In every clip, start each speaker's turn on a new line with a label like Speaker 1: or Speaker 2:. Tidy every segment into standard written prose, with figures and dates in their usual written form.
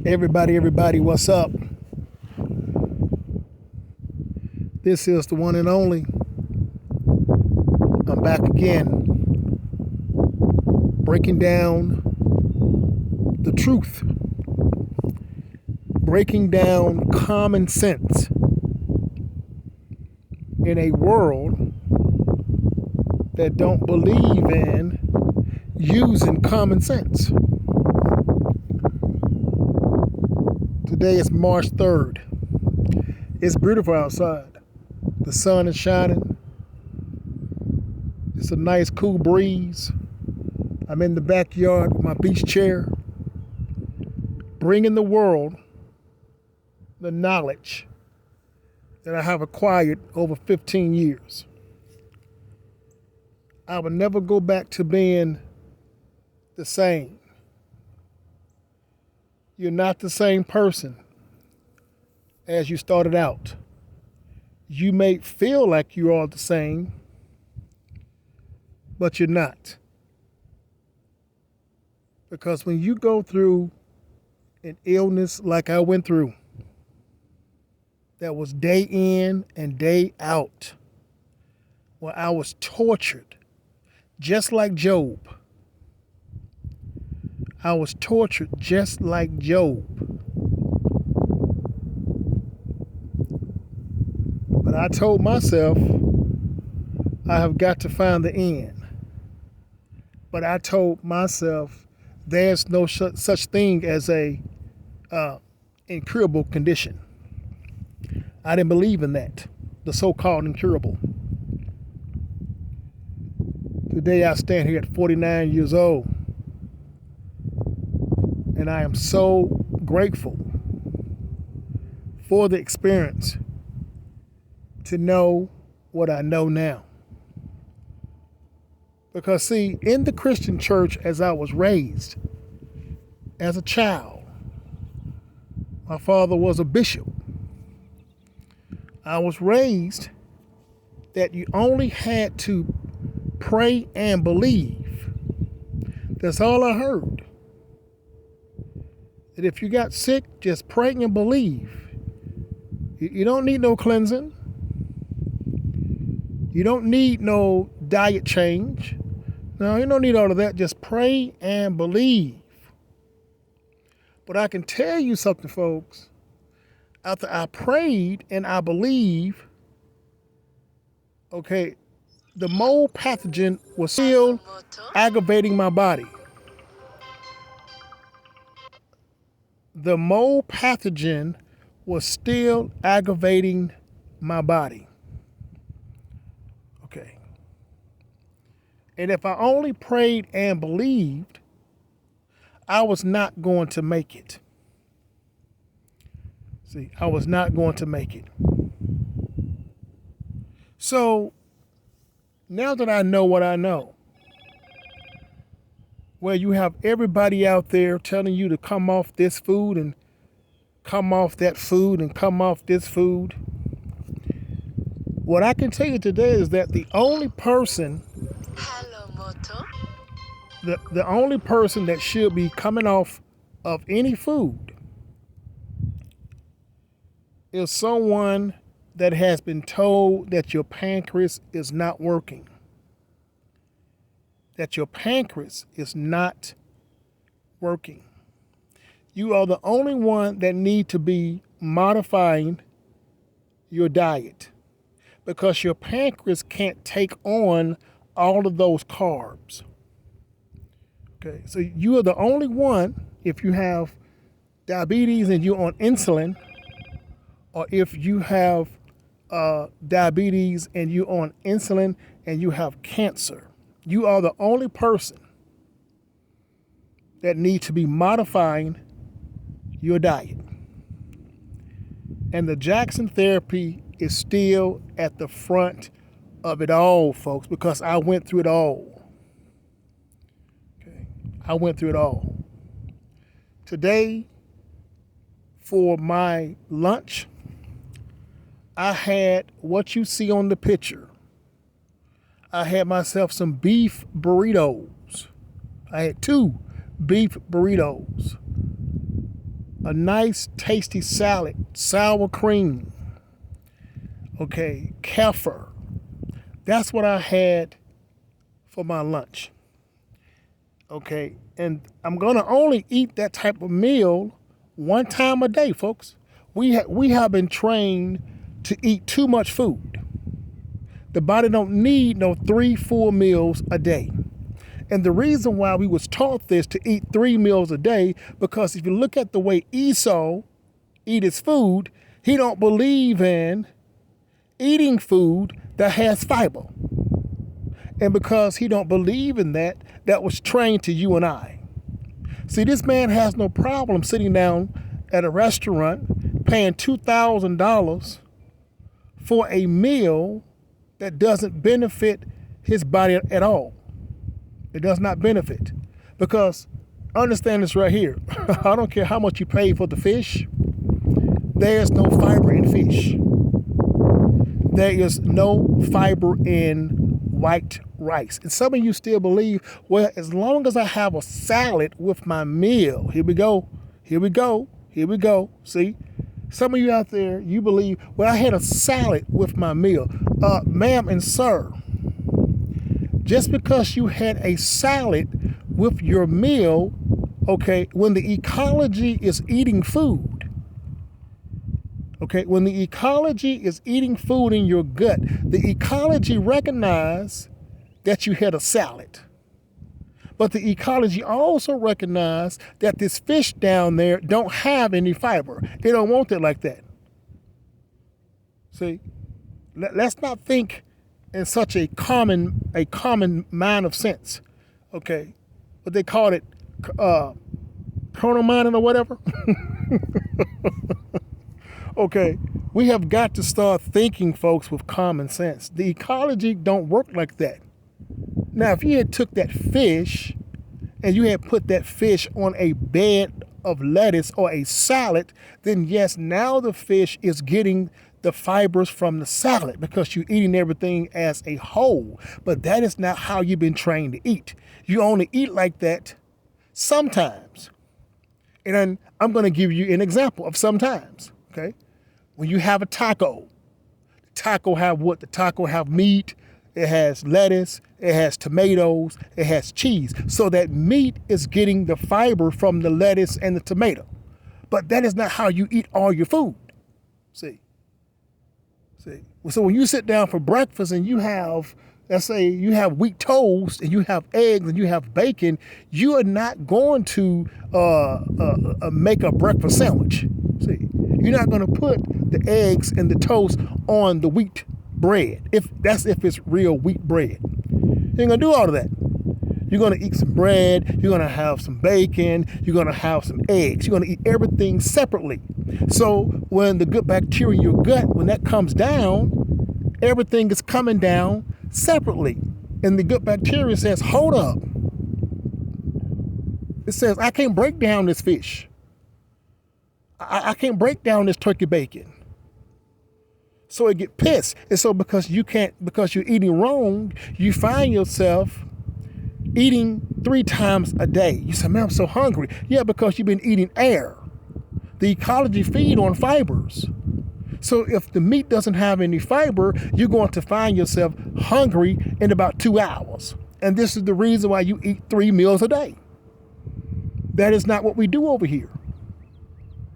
Speaker 1: Everybody, what's up? This is the one and only. I'm back again, breaking down the truth, breaking down common sense in a world that don't believe in using common sense. Today is March 3rd. It's beautiful outside. The sun is shining. It's a nice cool breeze. I'm in the backyard with my beach chair, bringing the world the knowledge that I have acquired over 15 years. I will never go back to being the same. You're not the same person as you started out. You may feel like you are the same, but you're not. Because when you go through an illness like I went through, that was day in and day out, where I was tortured, just like Job. I was tortured just like Job. But I told myself I have got to find the end. But I told myself there's no such thing as a incurable condition. I didn't believe in that, the so-called incurable. Today I stand here at 49 years old, and I am so grateful for the experience to know what I know now. Because see, in the Christian church as I was raised, as a child, my father was a bishop. I was raised that you only had to pray and believe. That's all I heard. That if you got sick, just pray and believe. You don't need no cleansing. You don't need no diet change. No, you don't need all of that. Just pray and believe. But I can tell you something, folks. After I prayed and I believed, okay, the mold pathogen was still aggravating my body. The mold pathogen was still aggravating my body. Okay. And if I only prayed and believed, I was not going to make it. See, I was not going to make it. So now that I know what I know, where you have everybody out there telling you to come off this food and come off that food and come off this food, what I can tell you today is that the only person the only person that should be coming off of any food is someone that has been told that your pancreas is not working. That your pancreas is not working. You are the only one that need to be modifying your diet because your pancreas can't take on all of those carbs. Okay, so you are the only one, if you have diabetes and you're on insulin, or if you have diabetes and you're on insulin and you have cancer, you are the only person that needs to be modifying your diet. And the Jackson therapy is still at the front of it all, folks, because I went through it all. Okay, I went through it all. Today, for my lunch, I had what you see on the picture. I had myself some beef burritos. I had 2 beef burritos a nice tasty salad, sour cream, okay, kefir. That's what I had for my lunch. Okay, and I'm gonna only eat that type of meal one time a day, folks. We have been trained to eat too much food. The body don't need no 3 full meals a day. And the reason why we was taught this to eat 3 meals a day, because if you look at the way Esau eat his food, he don't believe in eating food that has fiber. And because he don't believe in that, that was trained to you and I. See, this man has no problem sitting down at a restaurant paying $2,000 for a meal that doesn't benefit his body at all. It does not benefit. Because understand this right here. I don't care how much you pay for the fish. There's no fiber in fish. There is no fiber in white rice. And some of you still believe, well, as long as I have a salad with my meal, here we go. See, some of you out there, you believe, well, I had a salad with my meal. Ma'am and sir, just because you had a salad with your meal, okay, when the ecology is eating food, okay, when the ecology is eating food in your gut, the ecology recognizes that you had a salad. But the ecology also recognizes that this fish down there don't have any fiber. They don't want it like that. See, let's not think in such a common mind of sense. Okay, what they call it, chrono mining or whatever. Okay, we have got to start thinking, folks, with common sense. The ecology don't work like that. Now, if you had took that fish and you had put that fish on a bed of lettuce or a salad, then yes, now the fish is getting the fibers from the salad because you're eating everything as a whole. But that is not how you've been trained to eat. You only eat like that sometimes. And then I'm going to give you an example of sometimes, okay? When you have a taco, the taco have what? The taco have meat, it has lettuce, it has tomatoes, it has cheese. So that meat is getting the fiber from the lettuce and the tomato. But that is not how you eat all your food. See? So when you sit down for breakfast and you have, let's say you have wheat toast and you have eggs and you have bacon, you are not going to make a breakfast sandwich. See? You're not going to put the eggs and the toast on the wheat bread, if it's real wheat bread. You ain't gonna do all of that. You're gonna eat some bread, you're gonna have some bacon, you're gonna have some eggs. You're gonna eat everything separately. So when the good bacteria in your gut, when that comes down, everything is coming down separately. And the good bacteria says, hold up. It says, I can't break down this fish. I can't break down this turkey bacon. So it get pissed. And so because you're eating wrong, you find yourself eating 3 times a day. You say, man, I'm so hungry. Yeah, because you've been eating air. The ecology feed on fibers. So if the meat doesn't have any fiber, you're going to find yourself hungry in about 2 hours. And this is the reason why you eat 3 meals a day. That is not what we do over here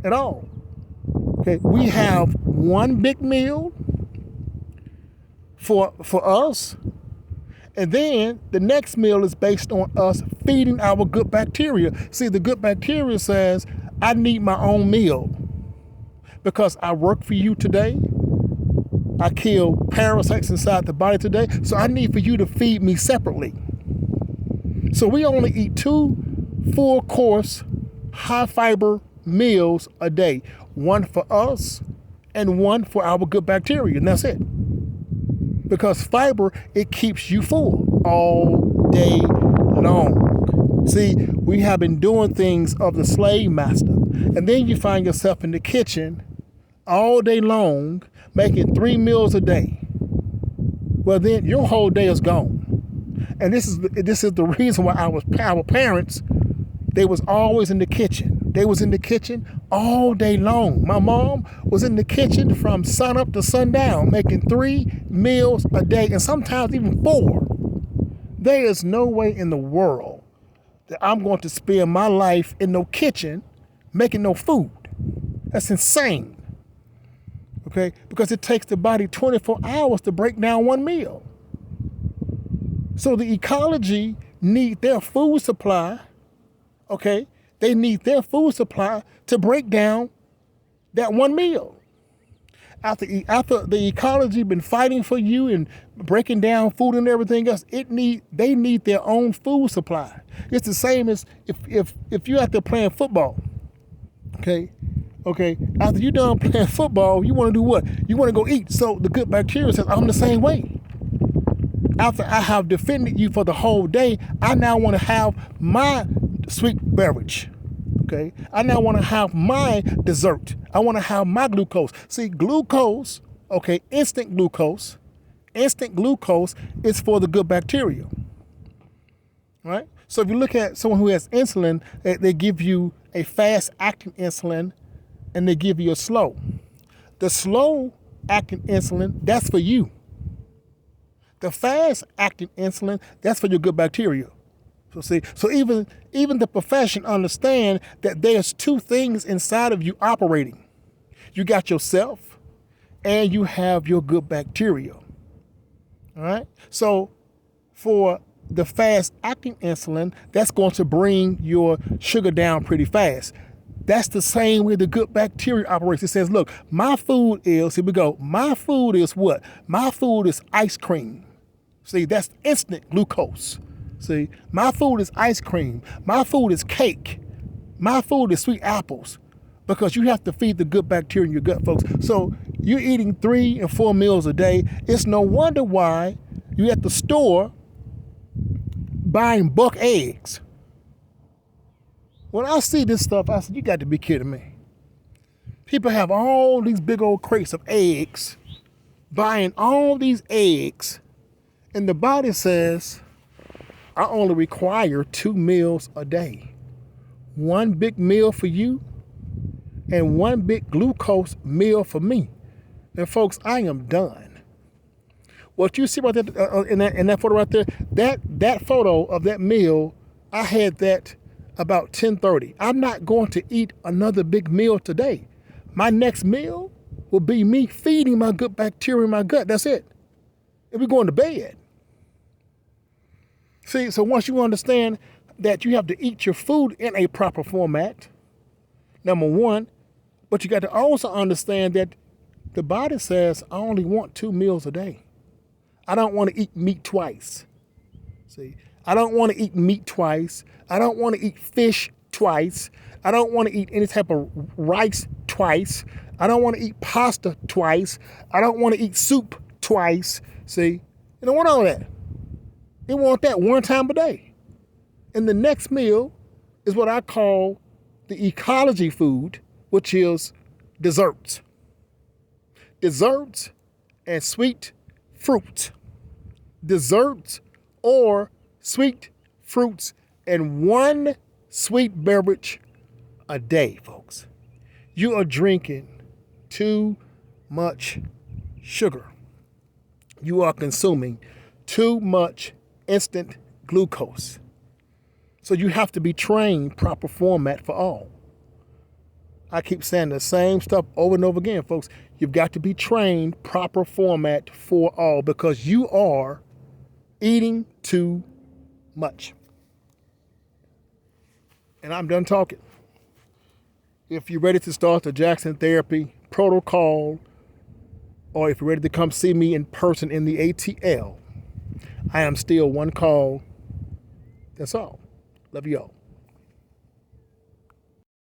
Speaker 1: at all. Okay, we have one big meal for us, and then the next meal is based on us feeding our good bacteria. See, the good bacteria says, I need my own meal because I work for you today. I kill parasites inside the body today, so I need for you to feed me separately. So we only eat 2 full course, high fiber meals a day. One for us and one for our good bacteria, and that's it. Because fiber, it keeps you full all day long. See, we have been doing things of the slave master. And then you find yourself in the kitchen all day long, making 3 meals a day. Well, then your whole day is gone. And this is the reason why our parents, they was always in the kitchen They was in the kitchen all day long. My mom was in the kitchen from sun up to sundown, making 3 meals a day, and sometimes even 4. There is no way in the world that I'm going to spend my life in no kitchen making no food. That's insane. Okay? Because it takes the body 24 hours to break down one meal. So the ecology need their food supply, okay? They need their food supply to break down that one meal. After the ecology been fighting for you and breaking down food and everything else, they need their own food supply. It's the same as if you're out there playing football, okay? After you're done playing football, you want to do what? You want to go eat. So the good bacteria says, I'm the same way. After I have defended you for the whole day, I now want to have my sweet beverage. Okay, I now want to have my dessert. I want to have my glucose. See, glucose, okay, instant glucose is for the good bacteria, right? So if you look at someone who has insulin, they give you a fast-acting insulin and they give you a slow. The slow-acting insulin, that's for you. The fast-acting insulin, that's for your good bacteria. So even the profession understand that there's 2 things inside of you operating. You got yourself and you have your good bacteria. All right? So for the fast-acting insulin, that's going to bring your sugar down pretty fast. That's the same way the good bacteria operates. It says, look, my food is, here we go, my food is what? My food is ice cream. See, that's instant glucose. See, my food is ice cream. My food is cake. My food is sweet apples. Because you have to feed the good bacteria in your gut, folks. So you're eating 3 and 4 meals a day. It's no wonder why you're at the store buying buck eggs. When I see this stuff, I said, you got to be kidding me. People have all these big old crates of eggs, buying all these eggs, and the body says, I only require 2 meals a day. 1 big meal for you and 1 big glucose meal for me. And folks, I am done. What you see right there in that photo right there, that photo of that meal, I had that about 10:30. I'm not going to eat another big meal today. My next meal will be me feeding my good bacteria in my gut. That's it. And we're going to bed. See, so once you understand that you have to eat your food in a proper format, number 1, but you got to also understand that the body says, I only want 2 meals a day. I don't want to eat meat twice. See, I don't want to eat meat twice. I don't want to eat fish twice. I don't want to eat any type of rice twice. I don't want to eat pasta twice. I don't want to eat soup twice. See, you don't want all that. They want that 1 time a day. And the next meal is what I call the ecology food, which is desserts. Desserts and sweet fruit. Desserts or sweet fruits and 1 sweet beverage a day, folks. You are drinking too much sugar. You are consuming too much instant glucose. So you have to be trained proper format for all. I keep saying the same stuff over and over again, folks. You've got to be trained proper format for all because you are eating too much. And I'm done talking. If you're ready to start the Jackson Therapy protocol, or if you're ready to come see me in person in the ATL, I am still 1 call. That's all. Love you all.